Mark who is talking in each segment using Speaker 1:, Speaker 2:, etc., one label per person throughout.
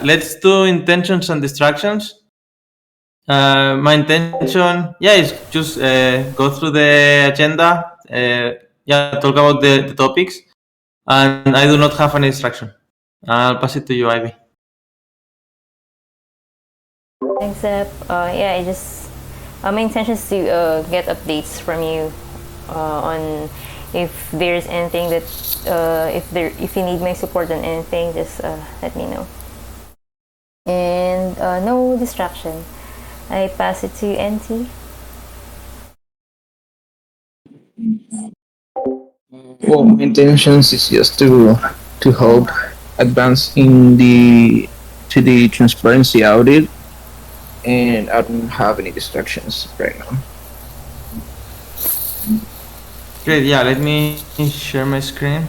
Speaker 1: let's do intentions and distractions. My intention, is just go through the agenda, talk about the topics, and I do not have any distraction. I'll pass it to you, Ivy.
Speaker 2: Thanks, Zep. My intention is to get updates from you on if there's anything that if you need my support on anything, just let me know. And no distraction. I pass it to NT.
Speaker 3: Well, my intentions is just to help advance to the transparency audit, and I don't have any distractions right now.
Speaker 1: Great. Yeah, let me share my screen.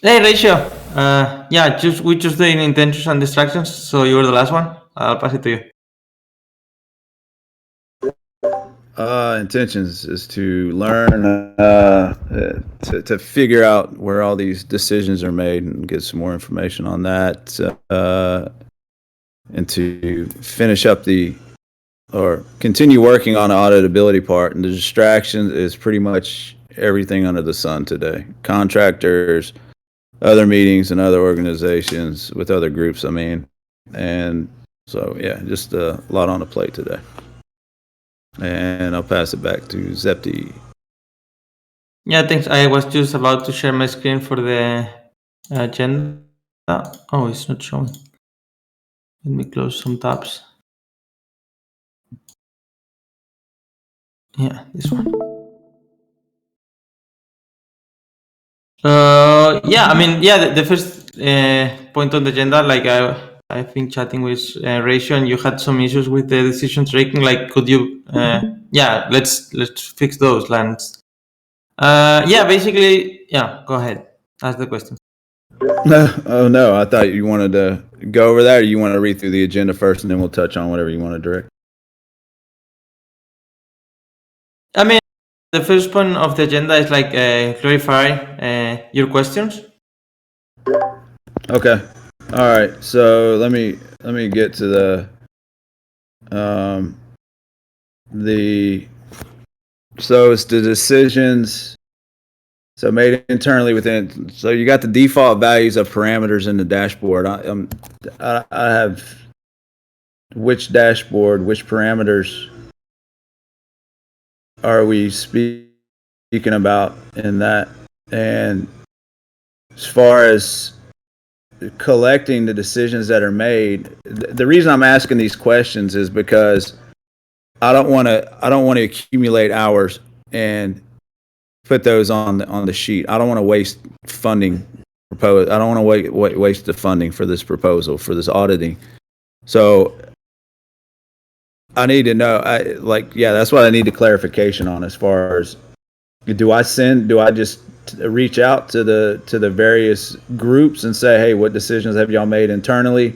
Speaker 1: Hey, Rachel. We just doing intentions and distractions. So you were the last one. I'll pass it to you.
Speaker 4: Intentions is to learn to figure out where all these decisions are made and get some more information on that, and to finish up or continue working on the auditability part. And the distraction is pretty much everything under the sun today. Contractors, other meetings and other organizations with other groups, and so just a lot on the plate today. And I'll pass it back to Zepti.
Speaker 1: Yeah, thanks. I was just about to share my screen for the agenda. Oh, it's not showing. Let me close some tabs. Yeah, this one. The first point on the agenda, like I think chatting with Rachel, and you had some issues with the decisions making. Like, could you? Let's fix those lines. Basically, go ahead. Ask the question.
Speaker 4: No, I thought you wanted to go over that, or you want to read through the agenda first, and then we'll touch on whatever you want to direct.
Speaker 1: The first point of the agenda is like clarify your questions.
Speaker 4: Okay. All right. So let me get to so it's the decisions made internally within. So you got the default values of parameters in the dashboard. I have which dashboard, which parameters are we speaking about in that? And as far as collecting the decisions that are made, the reason I'm asking these questions is because I don't want to accumulate hours and put those on the sheet. I don't want to waste funding. I don't want to waste the funding for this proposal, for this auditing. So I need to know, that's what I need a clarification on, as far as do I just reach out to the various groups and say, hey, what decisions have y'all made internally?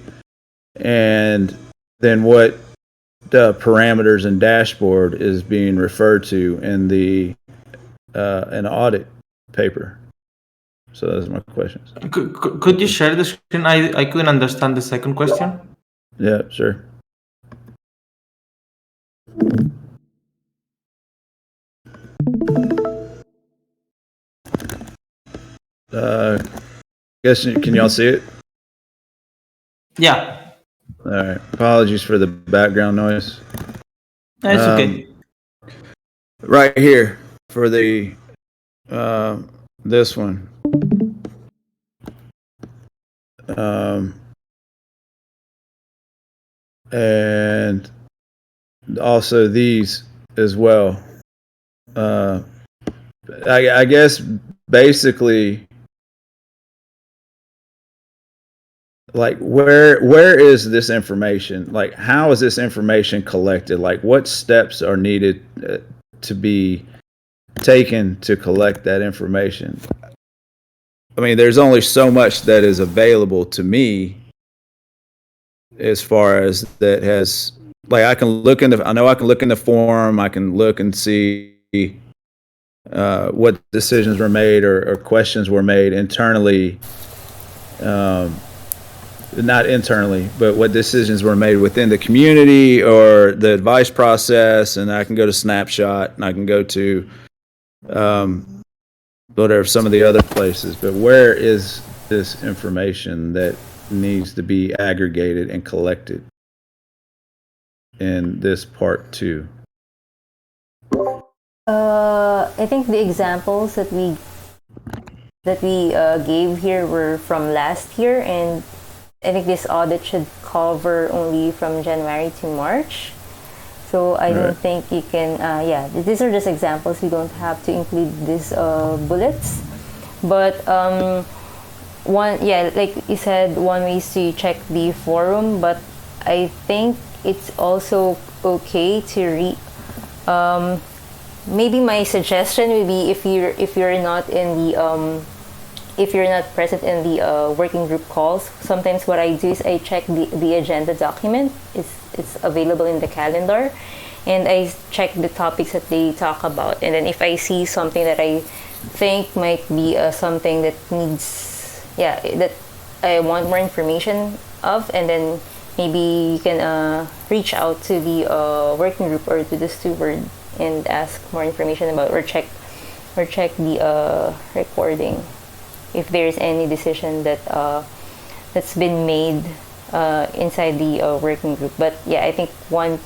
Speaker 4: And then what the parameters and dashboard is being referred to in the an audit paper. So those are my questions.
Speaker 1: Could you share the screen? I couldn't understand the second question.
Speaker 4: Yeah, sure. Can y'all see it?
Speaker 1: Yeah.
Speaker 4: All right. Apologies for the background noise.
Speaker 1: It's okay.
Speaker 4: Right here for the this one. And also these as well. I guess basically, like, where is this information? Like, how is this information collected? Like, what steps are needed to be taken to collect that information? I mean, there's only so much that is available to me as far as that has, like, I can look in the forum, I can look and see what decisions were made or questions were made internally not internally, but what decisions were made within the community or the advice process. And I can go to Snapshot and I can go to whatever some of the other places. But where is this information that needs to be aggregated and collected in this part 2?
Speaker 2: I think the examples that we gave here were from last year, and I think this audit should cover only from January to March. So I don't think you can, these are just examples. We don't have to include these bullets. But like you said, one way is to check the forum, but I think it's also okay to read. Maybe my suggestion would be if you're not in the if you're not present in the working group calls, sometimes what I do is I check the agenda document. It's available in the calendar, and I check the topics that they talk about. And then if I see something that I think might be something that needs, that I want more information of, and then maybe you can reach out to the working group or to the steward and ask more information about, or check the recording if there's any decision that that's been made inside the working group. But I think one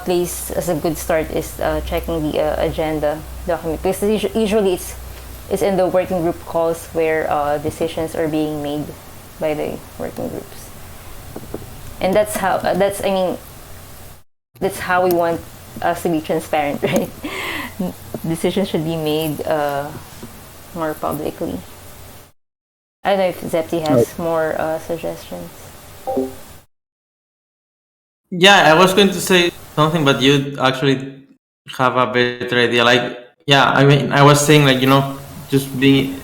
Speaker 2: place as a good start is checking the agenda document, because usually it's in the working group calls where decisions are being made by the working groups, and that's how we want us to be transparent, right? Decisions should be made more publicly. I don't know if Zepti has more suggestions.
Speaker 1: Yeah, I was going to say something, but you actually have a better idea. Like, I mean, I was saying, like, just being,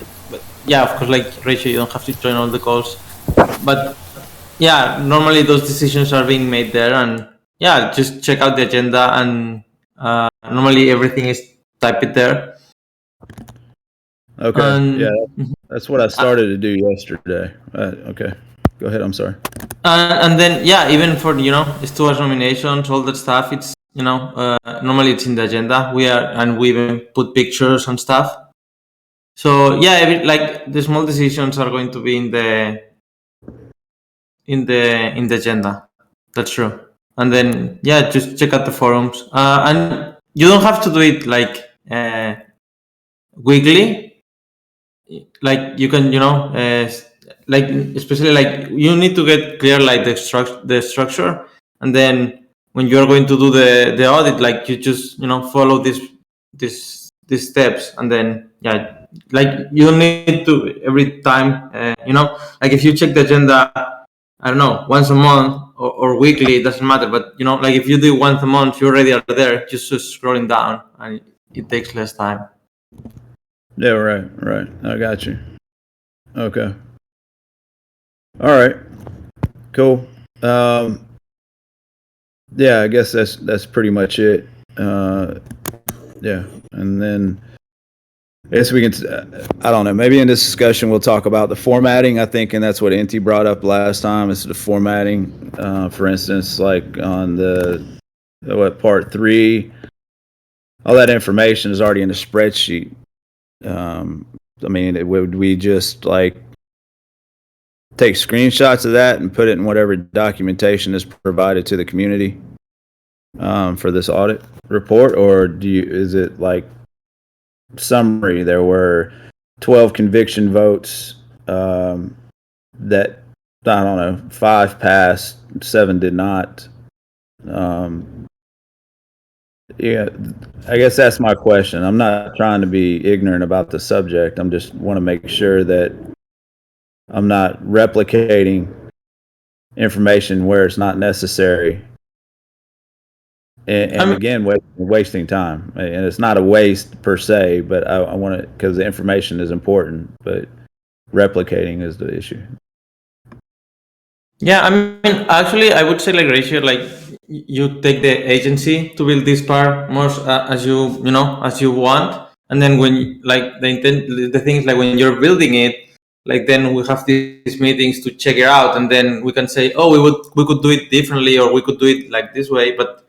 Speaker 1: of course, like, Rachel, you don't have to join all the calls, but normally those decisions are being made there, and just check out the agenda, and normally everything is typed there.
Speaker 4: Okay. That's what I started to do yesterday. Okay, go ahead. I'm sorry.
Speaker 1: And then even for stewards nominations, all that stuff, it's normally it's in the agenda. We even put pictures and stuff. So like the small decisions are going to be in the agenda. That's true. And then just check out the forums. And you don't have to do it like weekly. Like you can, like especially like you need to get clear like the structure, and then when you are going to do the audit, like you just follow these steps, and then like you don't need to every time like if you check the agenda, I don't know, once a month or weekly, it doesn't matter, but like if you do once a month, you already are there, just scrolling down, and it takes less time.
Speaker 4: Yeah, right. I got you. Okay. All right. Cool. I guess that's pretty much it. And then I guess we can, I don't know, maybe in this discussion we'll talk about the formatting, I think, and that's what Inti brought up last time, is the formatting. For instance, like on part 3, all that information is already in the spreadsheet. I mean, would we just like take screenshots of that and put it in whatever documentation is provided to the community for this audit report, or is it like summary? There were 12 conviction votes that, I don't know, 5 passed, 7 did not. I guess that's my question. I'm not trying to be ignorant about the subject. I'm just want to make sure that I'm not replicating information where it's not necessary. And again, wasting time. And it's not a waste per se, but I want to, because the information is important, but replicating is the issue.
Speaker 1: Yeah, I mean, actually, I would say like ratio, like you take the agency to build this part more as you want, and then when like the thing is like when you're building it, like then we have these meetings to check it out, and then we can say, oh, we could do it differently, or we could do it like this way. But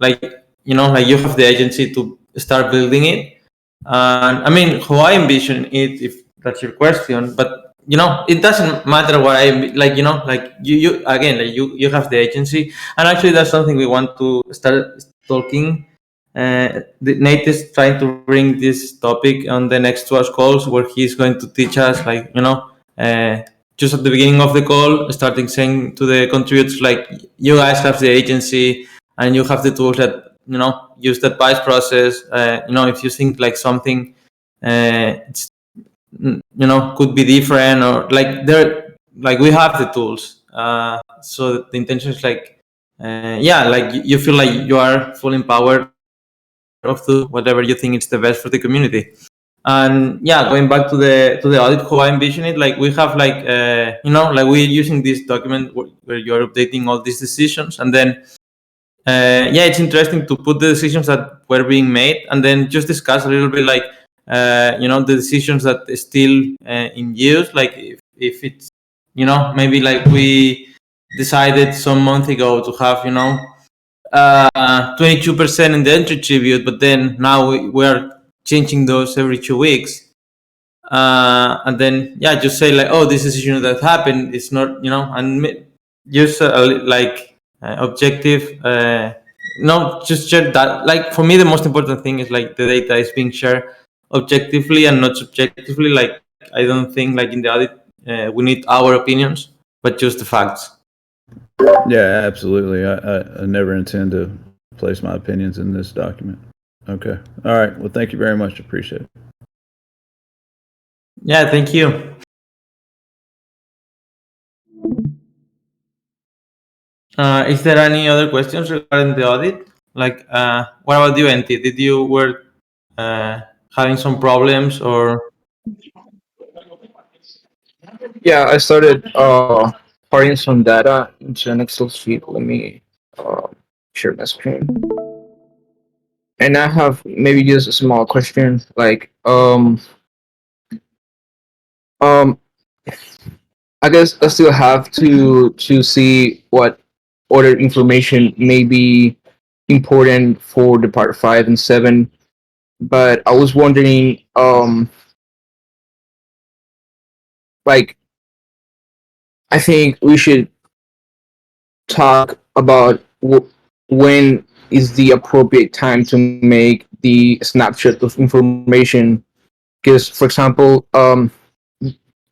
Speaker 1: like like you have the agency to start building it. And I mean, how I envision it, if that's your question, but it doesn't matter what I like. Like you again, like you have the agency, and actually that's something we want to start talking. Nate is trying to bring this topic on the next 2 calls, where he's going to teach us, like just at the beginning of the call, starting saying to the contributors, like, you guys have the agency and you have the tools that use that batch process. If you think like something it's could be different, or like we have the tools, so the intention is like like you feel like you are fully empowered of do whatever you think is the best for the community. And going back to the audit, how I envision it, like we have like like we're using this document where you're updating all these decisions, and then it's interesting to put the decisions that were being made, and then just discuss a little bit, like the decisions that is still in use, like if it's maybe like we decided some month ago to have 22% in the entry tribute, but then now we are changing those every 2 weeks. And then just say like, oh, this decision that happened is not and just objective. No, just share that. Like for me, the most important thing is like the data is being shared objectively and not subjectively. Like I don't think like in the audit we need our opinions, but just the facts.
Speaker 4: Yeah, absolutely. I never intend to place my opinions in this document. Okay. All right. Well, thank you very much. Appreciate it.
Speaker 1: Yeah, thank you. Is there any other questions regarding the audit? Like, what about you, Enti? Did you were having some problems, or?
Speaker 3: Yeah, I started putting some data into an Excel sheet. Let me share my screen. And I have maybe just a small question, like I guess I still have to see what other information may be important for the part 5 and 7. But I was wondering, like, I think we should talk about when is the appropriate time to make the snapshot of information. Because, for example,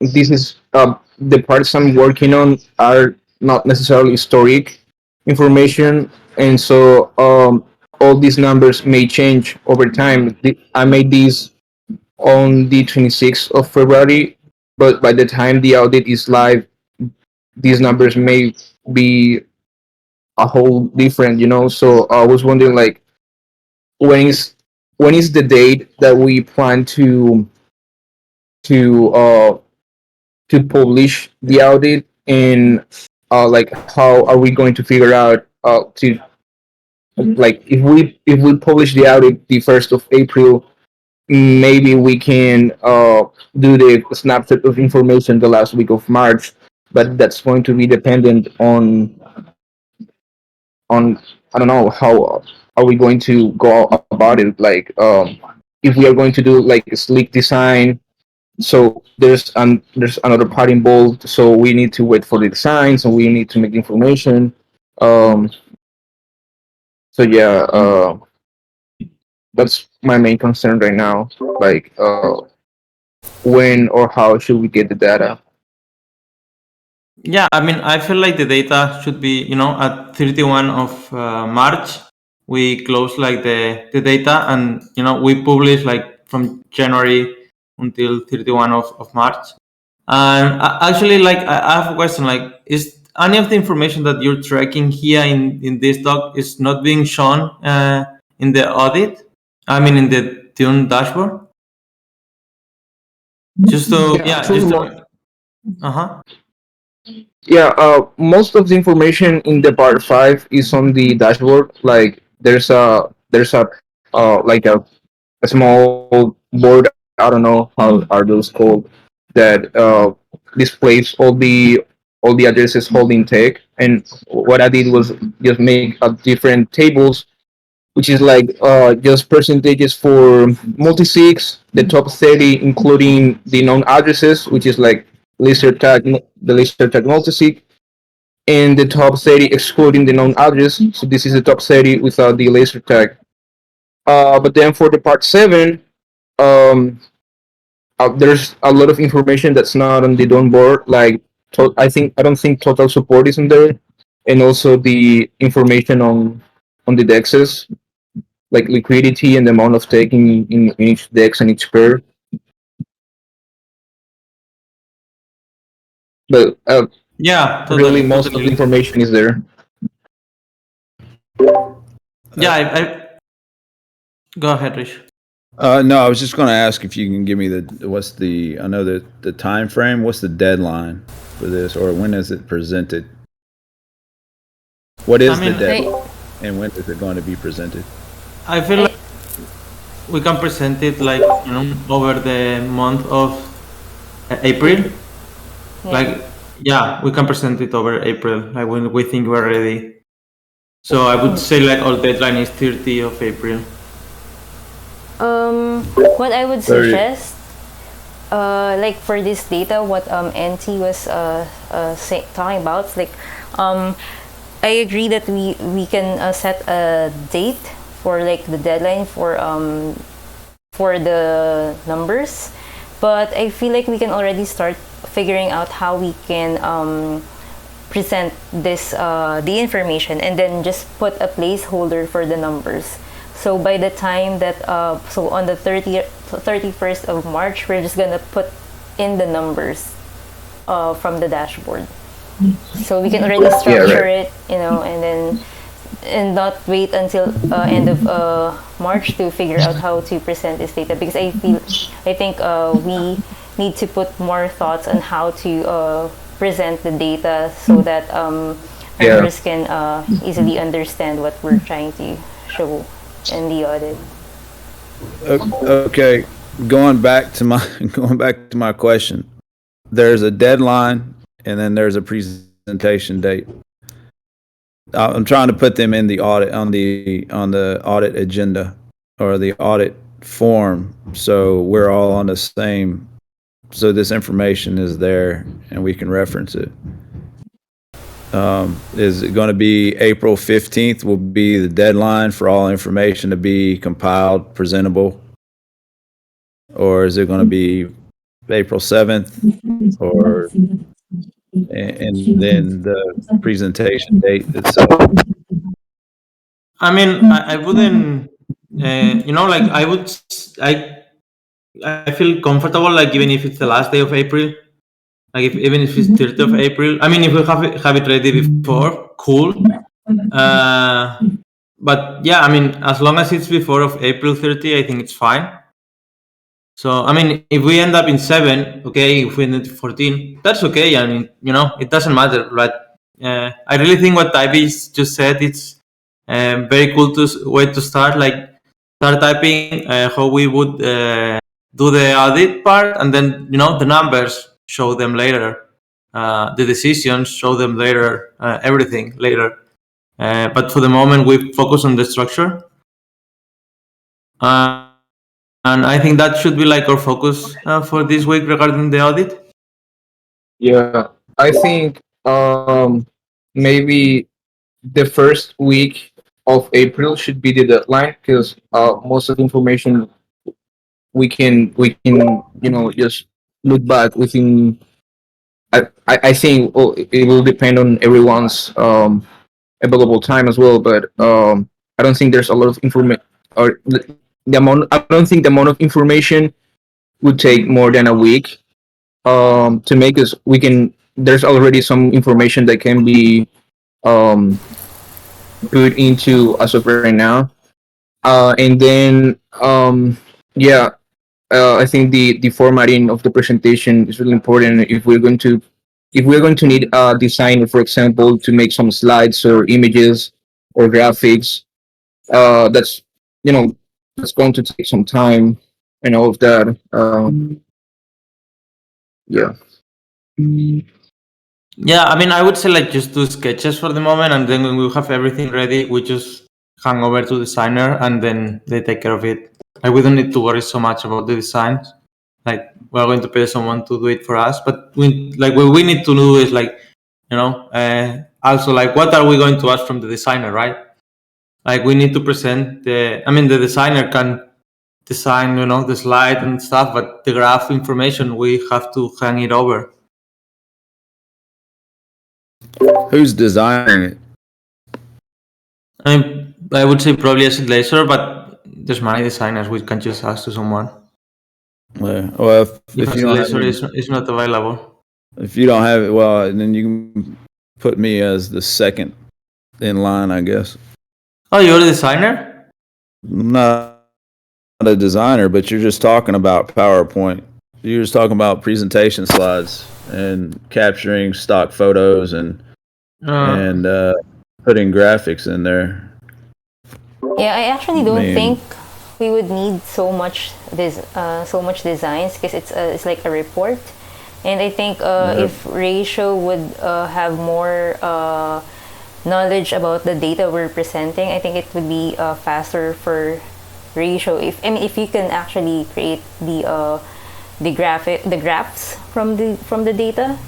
Speaker 3: this is the parts I'm working on are not necessarily historic information, and so all these numbers may change over time. I made these on the 26th of February, but by the time the audit is live, these numbers may be a whole different, So I was wondering, like, when is when is the date that we plan to uh to publish the audit, and like how are we going to figure out to like if we publish the audit the 1st of April, maybe we can do the snapshot of information the last week of March, but that's going to be dependent on I don't know how are we going to go about it, like if we are going to do like a sleek design. So there's another part involved, so we need to wait for the designs and we need to make information. um so yeah, that's my main concern right now, like when or how should we get the data?
Speaker 1: Yeah, I mean, I feel like the data should be, at 31 of March, we close like the data, and, we publish like from January until 31 of March. And actually, like, I have a question, like, is any of the information that you're tracking here in this doc is not being shown in the audit? I mean, in the Tune dashboard? Just to, uh-huh.
Speaker 3: Yeah, most of the information in the part 5 is on the dashboard. Like there's a like a small board. I don't know how are those called. that displays all the addresses holding tag. And what I did was just make different tables, which is like just percentages for multisigs, the top 30, including the known addresses, which is like laser tag, the laser tag multisig, and the top 30 excluding the known address. So this is the top 30 without the laser tag. But then for the part 7, um, there's a lot of information that's not on the DON board. Like, I don't think total support is in there, and also the information on the dexes, like liquidity and the amount of taking in each dex and each pair. But
Speaker 1: Yeah,
Speaker 3: really,
Speaker 1: totally,
Speaker 3: most of the
Speaker 1: totally.
Speaker 3: information is there.
Speaker 1: Yeah, I go ahead, Rich.
Speaker 4: No, I was just going to ask if you can give me I know the time frame. What's the deadline for this, or when is it presented? What is the deadline, and when is it going to be presented?
Speaker 1: I feel like we can present it like over the month of April.
Speaker 2: Yeah.
Speaker 1: Like, yeah, we can present it over April, like when we think we're ready. So I would say like our deadline is 30 of April.
Speaker 2: What I would
Speaker 4: 30.
Speaker 2: suggest, like for this data, what NT was talking about, like I agree that we can set a date for like the deadline for the numbers, but I feel like we can already start figuring out how we can present this the information, and then just put a placeholder for the numbers. So by the time that so on the 31st of March, we're just gonna put in the numbers from the dashboard, so we can already structure it, and not wait until end of March to figure out how to present this data, because I think we need to put more thoughts on how to present the data so that members can easily understand what we're trying to show in the audit.
Speaker 4: Okay, going back to my question. There's a deadline, and then there's a presentation date. I'm trying to put them in the audit on the audit agenda or the audit form, so we're all on the same. So this information is there, and we can reference it. Is it going to be April 15th will be the deadline for all information to be compiled, presentable? Or is it going to be April 7th, or and then the presentation date itself?
Speaker 1: I mean, I wouldn't, like I feel comfortable, like even if it's the last day of April, like even if it's 30th of April. I mean, if we have it ready before, cool. But yeah, I mean, as long as it's before of April 30, I think it's fine. So I mean, if we end up in 7, okay. If we end up 14, that's okay. I mean, it doesn't matter. But I really think what Ivy just said, it's very cool way to start. Like, start typing how we would do the audit part, and then the numbers, show them later. The decisions, show them later. Everything later. But for the moment, we focus on the structure. And I think that should be like our focus for this week regarding the audit.
Speaker 3: Yeah, I think maybe the first week of April should be the deadline, because most of the information we can just look back within. I think it will depend on everyone's available time as well, but I don't think there's a lot of information, or the amount. I don't think the amount of information would take more than a week to make us. We can. There's already some information that can be um, put into as of right now, and then yeah, I think the formatting of the presentation is really important if we're going to need a designer, for example, to make some slides or images or graphics. That's you know that's going to take some time and all of that. Yeah.
Speaker 1: Yeah, I mean, I would say like just do sketches for the moment, and then when we have everything ready, we just hand over to the designer, and then they take care of it. Like we don't need to worry so much about the designs. Like we're going to pay someone to do it for us, but what we need to do is like, also like what are we going to ask from the designer, right? Like we need to present the designer can design, the slide and stuff, but the graph information we have to hang it over.
Speaker 4: Who's designing it?
Speaker 1: I would say probably acid laser, but there's many designers. We can just ask to someone.
Speaker 4: Well, if
Speaker 1: Acid
Speaker 4: you don't
Speaker 1: laser
Speaker 4: have
Speaker 1: is not available.
Speaker 4: if you don't have it, well, then you can put me as the second in line, I guess.
Speaker 1: Oh, you're a designer?
Speaker 4: I'm not a designer, but you're just talking about PowerPoint. You're just talking about presentation slides and capturing stock photos and putting graphics in there.
Speaker 2: Yeah, I actually don't think we would need so much designs because it's like a report, and I think if Ratio would have more knowledge about the data we're presenting, I think it would be faster for Ratio. If you can actually create the graphs from the data,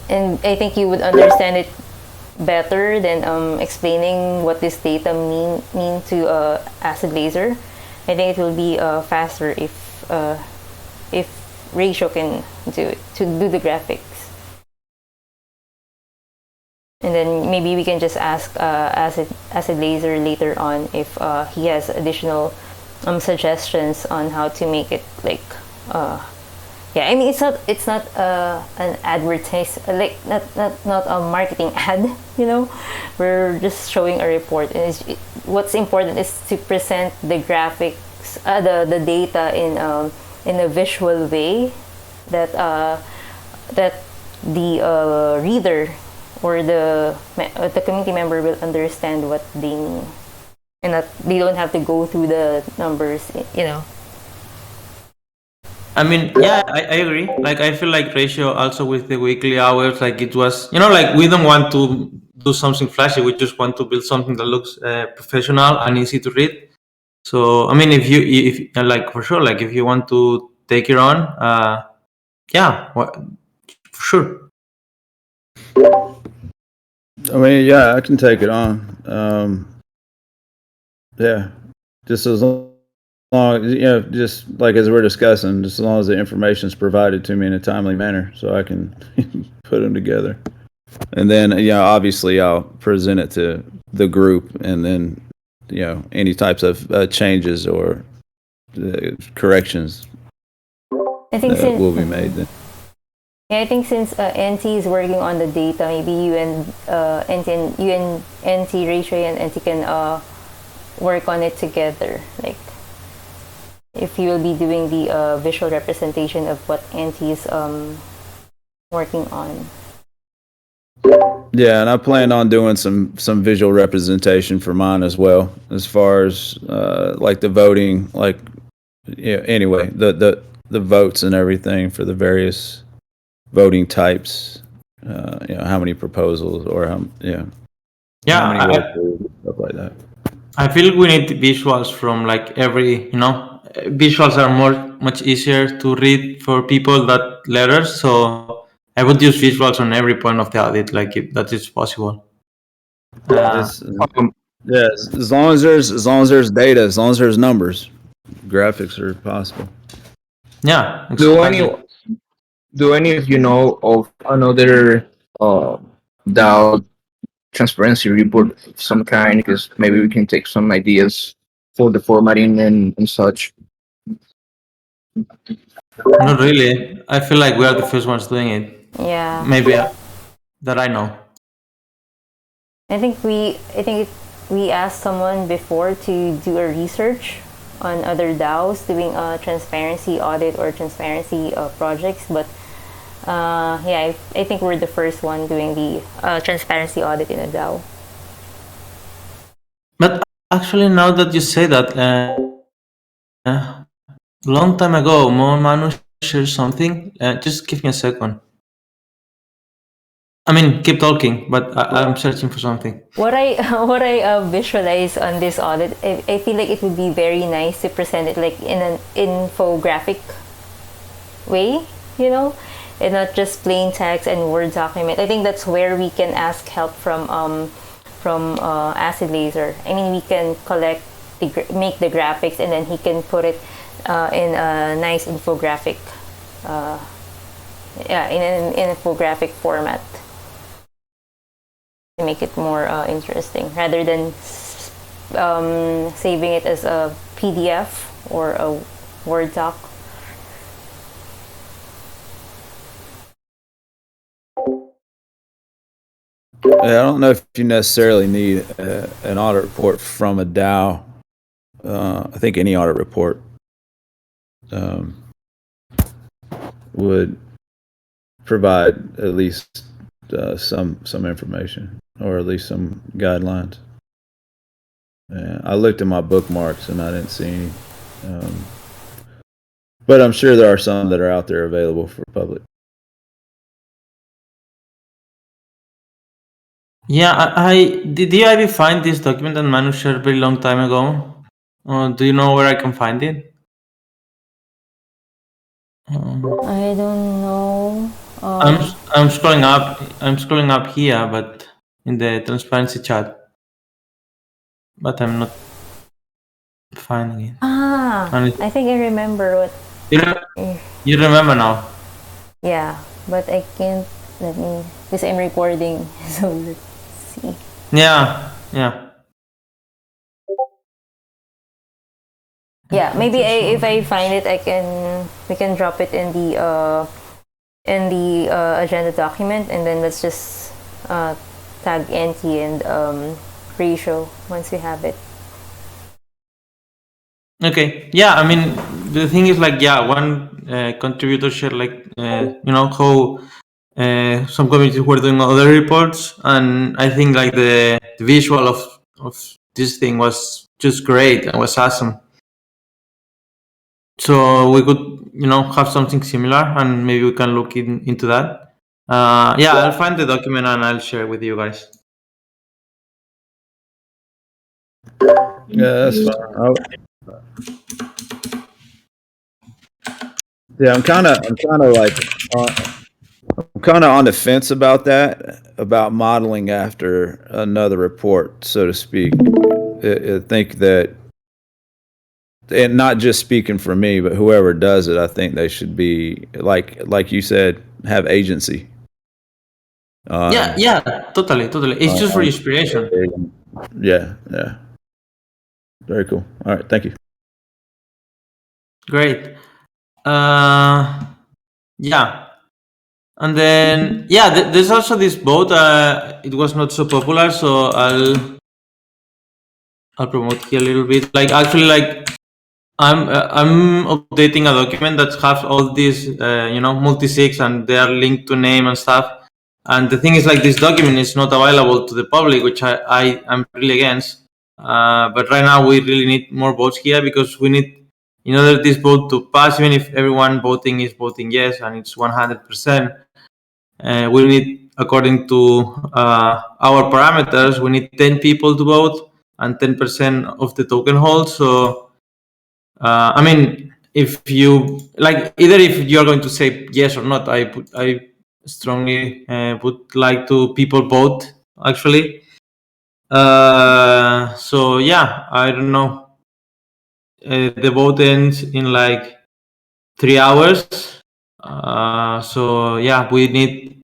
Speaker 2: and I think you would understand it better than explaining what this data mean to acid laser. I think it will be faster if Ratio can do the graphics, and then maybe we can just ask acid laser later on if he has additional suggestions on how to make it like. Yeah, I mean it's not an advertise, like not a marketing ad, We're just showing a report, and what's important is to present the graphics, the data in a visual way that the reader or the community member will understand what they mean, and that they don't have to go through the numbers,
Speaker 1: I mean, yeah, I agree. Like, I feel like Ratio also with the weekly hours, like it was, like we don't want to do something flashy. We just want to build something that looks professional and easy to read. So, I mean, if like for sure, like if you want to take it on, yeah, for sure.
Speaker 4: I mean, yeah, I can take it on. Yeah, just as long, just like as we're discussing, just as long as the information is provided to me in a timely manner, so I can put them together. And then, obviously, I'll present it to the group, and then, any types of changes or corrections
Speaker 2: I think
Speaker 4: will be made then.
Speaker 2: Yeah, I think since NT is working on the data, maybe you and NT Ratio and NT can work on it together. Like, if you will be doing the visual representation of what NT is working on.
Speaker 4: Yeah, and I plan on doing some visual representation for mine as well, as far as like the voting, like anyway, the votes and everything for the various voting types. How many proposals or how many stuff like that.
Speaker 1: I feel we need visuals from like every, visuals are much easier to read for people than letters. So I would use visuals on every point of the audit, like if that is possible.
Speaker 4: As long as there's data, as long as there's numbers, graphics are possible.
Speaker 1: Yeah.
Speaker 3: Exactly. Do any of you know of another DAO transparency report of some kind? Because maybe we can take some ideas for the formatting and such.
Speaker 1: Not really. I feel like we are the first ones doing it.
Speaker 2: Yeah.
Speaker 1: Maybe that I know.
Speaker 2: I think we asked someone before to do a research on other DAOs doing a transparency audit or transparency projects, but I think we're the first one doing the transparency audit in a DAO.
Speaker 1: But actually, now that you say that, long time ago, Manu share something. Just give me a second. I mean, keep talking, but I'm searching for something.
Speaker 2: What I visualize on this audit, I feel like it would be very nice to present it like in an infographic way, you know, and not just plain text and Word document. I think that's where we can ask help from Acid Laser. I mean, we can make the graphics, and then he can put it in a nice infographic, in an infographic format to make it more interesting, rather than saving it as a PDF or a Word doc.
Speaker 4: Yeah, I don't know if you necessarily need an audit report from a DAO. I think any audit report would provide at least some information, or at least some guidelines. Yeah, I looked at my bookmarks and I didn't see any, but I'm sure there are some that are out there available for public.
Speaker 1: Yeah, did you ever find this document that Manu shared a very long time ago? Do you know where I can find it?
Speaker 2: I don't know.
Speaker 1: I'm scrolling up. I'm scrolling up here, but in the transparency chat, but I'm not finding it.
Speaker 2: I think I remember what.
Speaker 1: You remember now?
Speaker 2: Yeah, but I can't. Let me, because I'm recording. So let's see.
Speaker 1: Yeah.
Speaker 2: Yeah, maybe if I find it, we can drop it in the agenda document, and then let's just tag NT and ratio once we have it.
Speaker 1: Okay. Yeah. I mean, the thing is, like, yeah, one contributor shared, like, how some communities were doing other reports, and I think like the visual of this thing was just great and was awesome. So we could, have something similar, and maybe we can look into that. I'll find the document and I'll share with you guys.
Speaker 4: Yeah, that's fine. Yeah, I'm kind of on the fence about that, about modeling after another report, so to speak. I think that, and not just speaking for me, but whoever does it, I think they should be like you said, have agency.
Speaker 1: Yeah, totally. It's just for inspiration.
Speaker 4: Yeah. Very cool. All right, thank you.
Speaker 1: Great. Yeah. And then, there's also this vote. It was not so popular, so I'll promote here a little bit. Like, actually, like, I'm updating a document that has all these, multisigs, and they are linked to name and stuff. And the thing is, like, this document is not available to the public, which I am really against. But right now we really need more votes here, because we need, in order this vote to pass, even if everyone voting is voting yes and it's 100%, we need, according to our parameters, we need 10 people to vote and 10% of the token hold. So, I mean, if you like, either if you are going to say yes or not, I strongly would like to people vote, actually. So yeah, I don't know. The vote ends in like 3 hours. So yeah, we need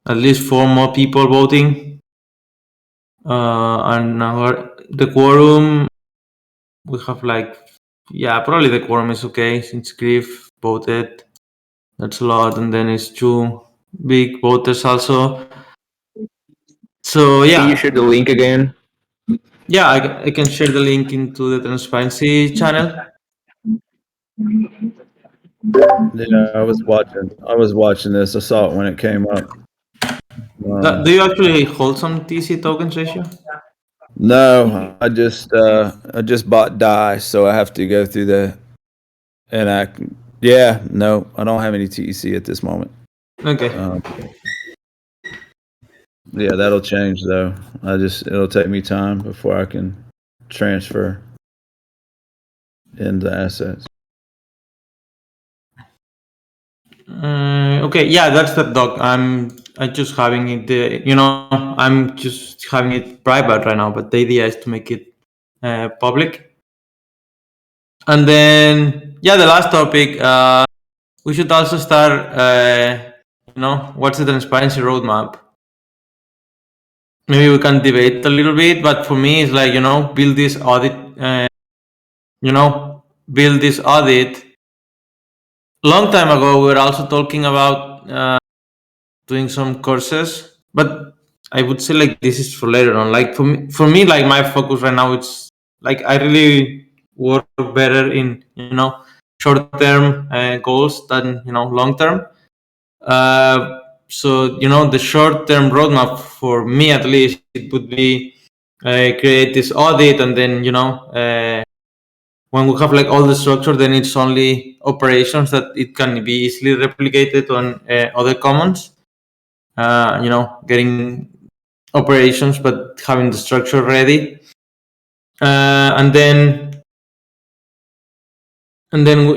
Speaker 1: at least 4 more people voting. And the quorum, we have like, probably the quorum is okay, since Griff voted. That's a lot, and then it's 2 big voters also. So yeah.
Speaker 3: Can you share the link again?
Speaker 1: Yeah, I can share the link into the transparency channel.
Speaker 4: Yeah, I was watching this. I saw it when it came up.
Speaker 1: Do you actually hold some TC tokens, Ratio?
Speaker 4: No, I just bought DAI, so I have to go through the Yeah, no, I don't have any TEC at this moment.
Speaker 1: Okay.
Speaker 4: Yeah, that'll change though. It'll take me time before I can transfer into assets.
Speaker 1: Okay, yeah, that's the doc. I just having it. I'm just having it private right now, but the idea is to make it public. And then, yeah, the last topic. We should also start. What's the transparency roadmap? Maybe we can debate a little bit, but for me, it's like build this audit. Build this audit. Long time ago, we were also talking about doing some courses, but I would say like this is for later on. Like for me, like my focus right now, it's like I really work better in short term goals than long term. So the short term roadmap for me at least, it would be create this audit, and then when we have like all the structure, then it's only operations that it can be easily replicated on other commons. Getting operations, but having the structure ready. And then,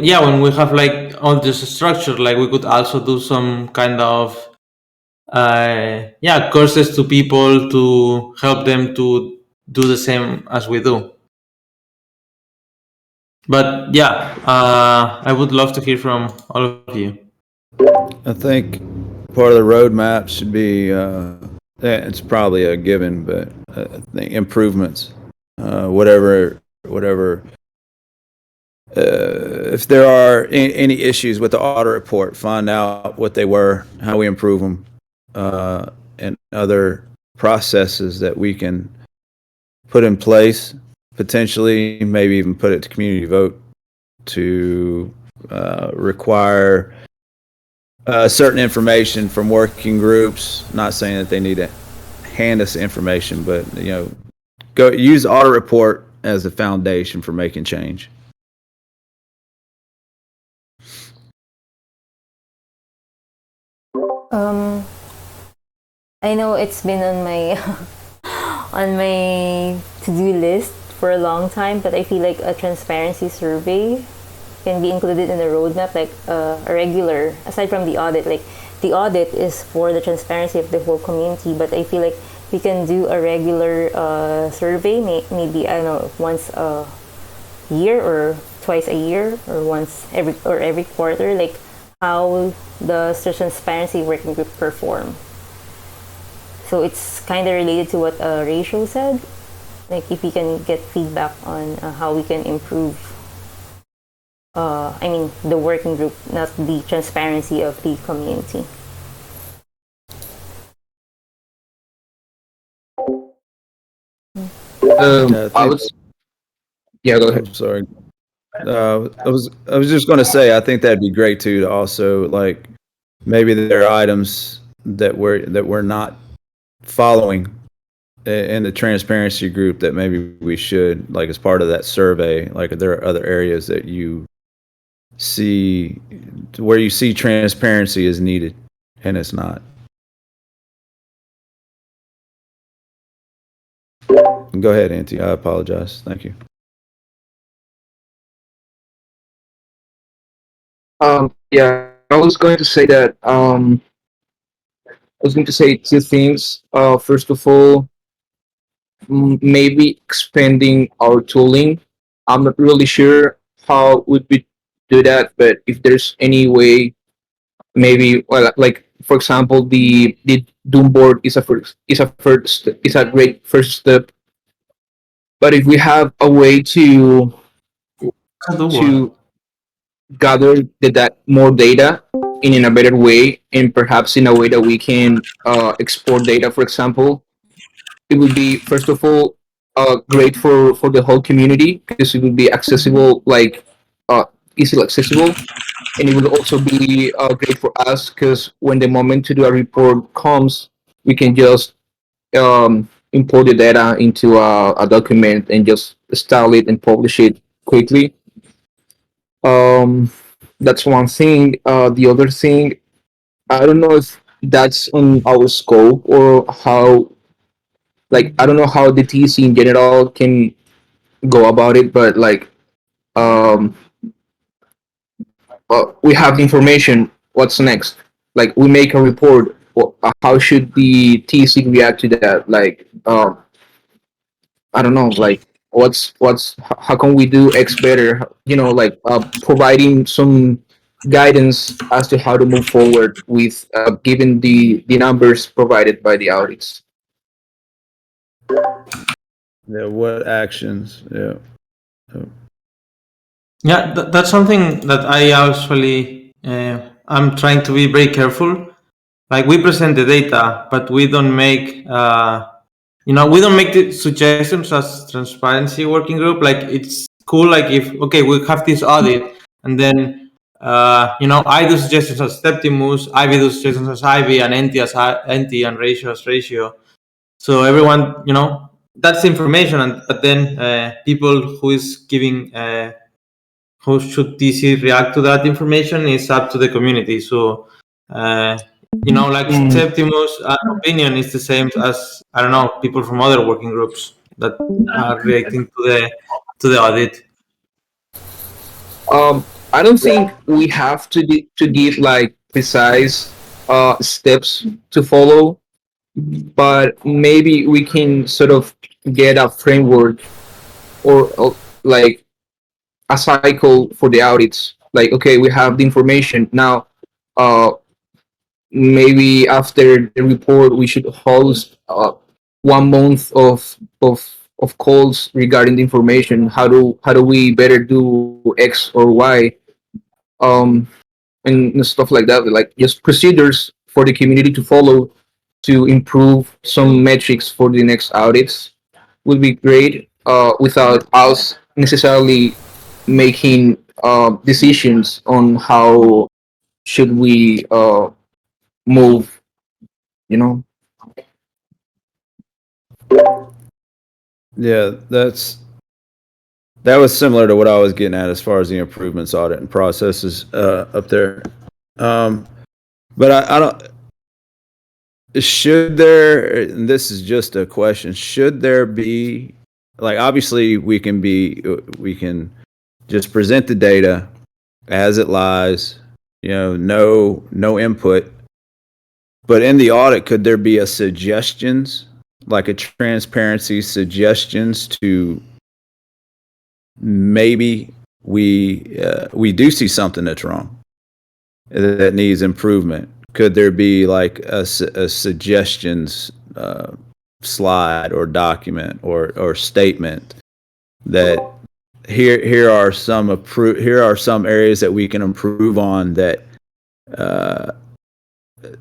Speaker 1: yeah, when we have like all this structure, like we could also do some kind of courses to people to help them to do the same as we do. But yeah, I would love to hear from all of you.
Speaker 4: I think part of the roadmap should be it's probably a given, but I think improvements, whatever. If there are any issues with the audit report, find out what they were, how we improve them, and other processes that we can put in place, potentially maybe even put it to community vote to require certain information from working groups. Not saying that they need to hand us information, but go use the audit report as the foundation for making change.
Speaker 2: I know it's been on my on my to-do list for a long time, but I feel like a transparency survey can be included in the roadmap, like a regular, aside from the audit. Like the audit is for the transparency of the whole community, but I feel like we can do a regular survey, maybe I don't know, once a year or twice a year or every quarter, like how the transparency working group perform. So it's kind of related to what Rachel said. Like if we can get feedback on how we can improve. The working group, not the transparency of the community.
Speaker 3: I was. Yeah, go ahead.
Speaker 4: I'm sorry. I was just going to say, I think that'd be great too. To also like maybe there are items that we're not following in the transparency group that maybe we should, like as part of that survey. Like there are other areas that you see where you see transparency is needed and it's not. Go ahead, Auntie. I apologize. Thank you.
Speaker 3: Yeah, I was going to say that. I was going to say two things. First of all, maybe expanding our tooling. I'm not really sure how would we do that, but if there's any way, maybe, well, like for example, the Doom board is a great first step. But if we have a way to gather that more data in a better way, and perhaps in a way that we can export data, for example, it would be first of all great for the whole community because it would be accessible, like easily accessible, and it would also be great for us because when the moment to do a report comes, we can just import the data into a document and just style it and publish it quickly. Um, That's one thing. The other thing, I don't know if that's on our scope or how, like, I don't know how the TC in general can go about it, but like, um, we have the information. What's next? Like, we make a report. How should the TC react to that? Like, I don't know. Like, how can we do X better? You know, like providing some guidance as to how to move forward with given the numbers provided by the audits.
Speaker 4: Yeah, what actions? Yeah.
Speaker 1: Yeah, that's something that I actually I'm trying to be very careful. Like, we present the data, but we don't make we don't make the suggestions as transparency working group. Like, it's cool. Like, if okay, we have this audit, and then I do suggestions as Septimus, Ivy do suggestions as Ivy, and NT as NT, and Ratio as Ratio. So everyone, that's the information, but then people who is giving. How should DC react to that information is up to the community. So, like Septimus' opinion is the same as, I don't know, people from other working groups that are reacting to the audit.
Speaker 3: I don't think we have to give like precise steps to follow, but maybe we can sort of get a framework or like a cycle for the audits. Like, okay, we have the information now. Uh, Maybe after the report, we should host 1 month of calls regarding the information. How do we better do X or Y? Um, and stuff like that. Like, just procedures for the community to follow to improve some metrics for the next audits would be great. Without us necessarily making decisions on how should we move, you know.
Speaker 4: Yeah, that was similar to what I was getting at as far as the improvements audit and processes up there. But I don't. Should there? And this is just a question. Should there be, like, obviously we can just present the data as it lies. No input. But in the audit, could there be a suggestions, like a transparency suggestions to maybe we do see something that's wrong that needs improvement? Could there be like a suggestions slide or document or statement that here are some areas that we can improve on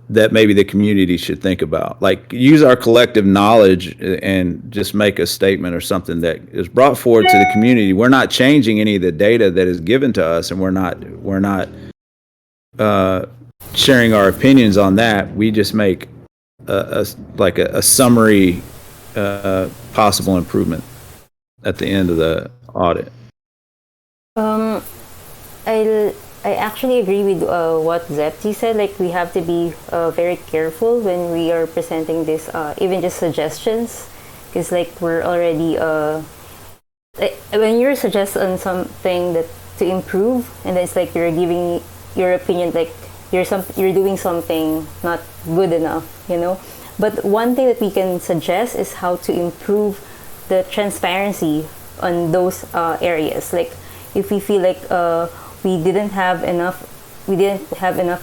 Speaker 4: that maybe the community should think about? Like, use our collective knowledge and just make a statement or something that is brought forward to the community. We're not changing any of the data that is given to us, and we're not sharing our opinions on that. We just make a summary possible improvement at the end of the audit.
Speaker 2: I actually agree with what Zepti said. Like, we have to be very careful when we are presenting this, even just suggestions, because like we're already when you're suggesting on something that to improve, and then it's like you're giving your opinion, like you're doing something not good enough, But one thing that we can suggest is how to improve the transparency on those areas. Like, if we feel like we didn't have enough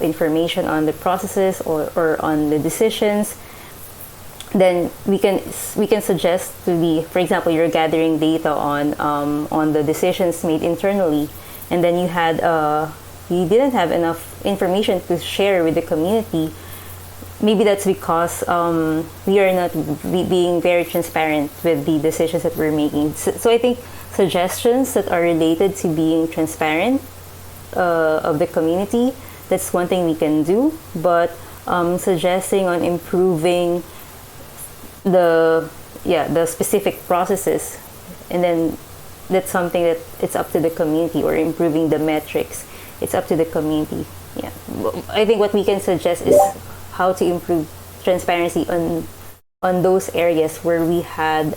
Speaker 2: information on the processes or on the decisions, then we can suggest to for example, you're gathering data on the decisions made internally, and then you didn't have enough information to share with the community. Maybe that's because we are not being very transparent with the decisions that we're making. So I think suggestions that are related to being transparent of the community, that's one thing we can do. But suggesting on improving the specific processes, and then that's something that it's up to the community, or improving the metrics. it's up to the community. Yeah, I think what we can suggest is how to improve transparency on those areas where we had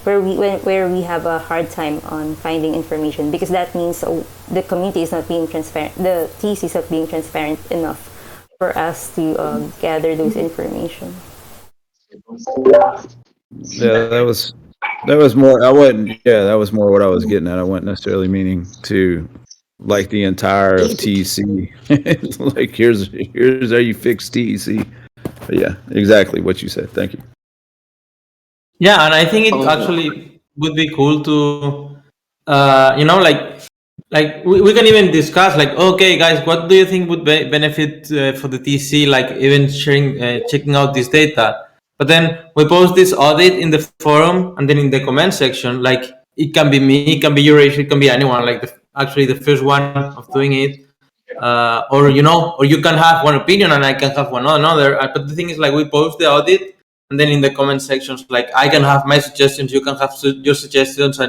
Speaker 2: where we have a hard time on finding information, because that means the community is not being transparent, the TC is not being transparent enough for us to gather those information.
Speaker 4: Yeah, that was more. I wasn't. Yeah, that was more what I was getting at. I wasn't necessarily meaning to like the entire of TC. Like here's how you fix TC. But yeah, exactly what you said. Thank you.
Speaker 1: Yeah, and I think it actually would be cool to, we can even discuss like, okay, guys, what do you think would benefit for the TC? Like even sharing, checking out this data. But then we post this audit in the forum, and then in the comment section, like it can be me, it can be Yuresh, it can be anyone. Like actually the first one of doing it. Or you can have one opinion and I can have one another. But the thing is, like, we post the audit, and then in the comment sections, like, I can have my suggestions, you can have your suggestions,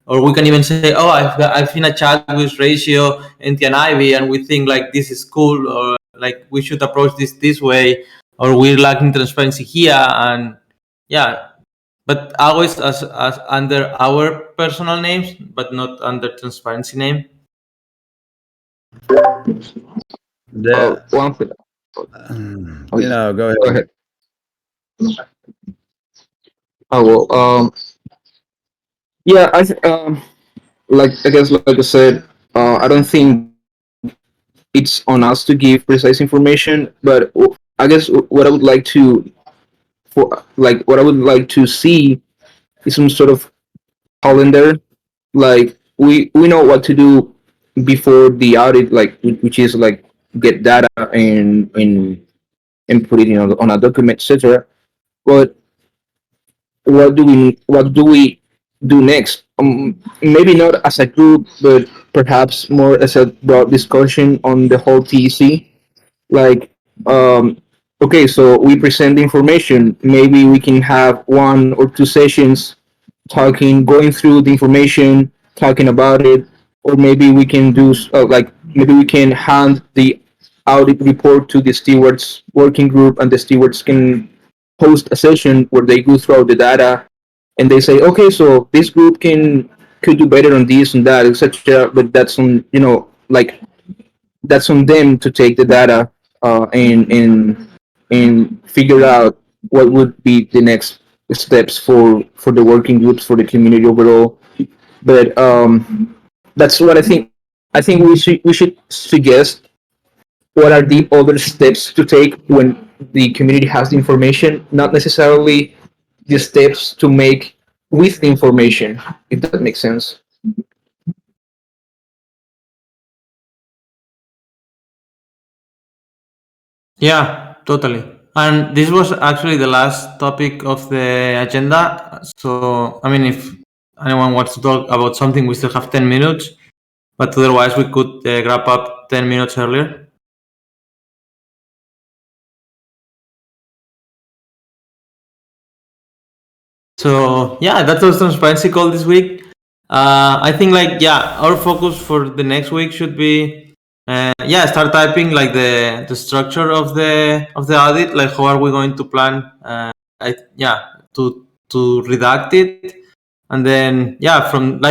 Speaker 1: or we can even say, oh, I've seen a chat with Ratio, NT and Ivy, and we think like this is cool, or like we should approach this way, or we're lacking transparency here, and yeah, but always as under our personal names, but not under transparency name.
Speaker 4: Yeah.
Speaker 3: One thing.
Speaker 4: Go ahead.
Speaker 3: Go ahead. Oh well. Yeah. Like I guess, like I said, I don't think it's on us to give precise information, but I guess what I would like to, what I would like to see is some sort of calendar. Like we know what to do before the audit, like which is like get data and put it on a document, etc. But what do we do next? Maybe not as a group, but perhaps more as a broad discussion on the whole TEC. Like, okay, so we present the information. Maybe we can have 1 or 2 sessions going through the information, talking about it, or maybe we can do maybe we can hand the audit report to the stewards working group, and the stewards can host a session where they go through the data and they say, okay, so this group could do better on this and that, etc. But that's on like that's on them to take the data and figure out what would be the next steps for the working groups, for the community overall. But that's what I think. I think we should suggest what are the other steps to take when the community has the information, not necessarily the steps to make with the information, if that makes sense.
Speaker 1: Yeah, totally. And this was actually the last topic of the agenda. So, I mean, if anyone wants to talk about something, we still have 10 minutes. But otherwise, we could wrap up 10 minutes earlier. So, yeah, that's our transparency call this week. I think, our focus for the next week should be start typing like the structure of the audit, like how are we going to plan to redact it, and then from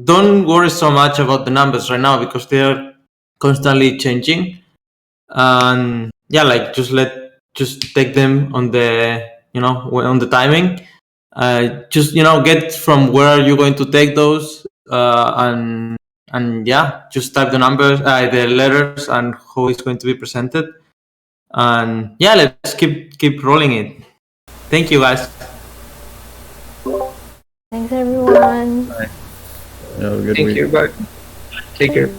Speaker 1: don't worry so much about the numbers right now because they're constantly changing, and just take them on the on the timing. Just get from where are you going to take those, and just type the numbers, the letters, and how it's going to be presented. And let's keep rolling it. Thank you, guys.
Speaker 2: Thanks, everyone.
Speaker 4: Have a good
Speaker 3: Thank
Speaker 4: week.
Speaker 3: you. Bye. Take care.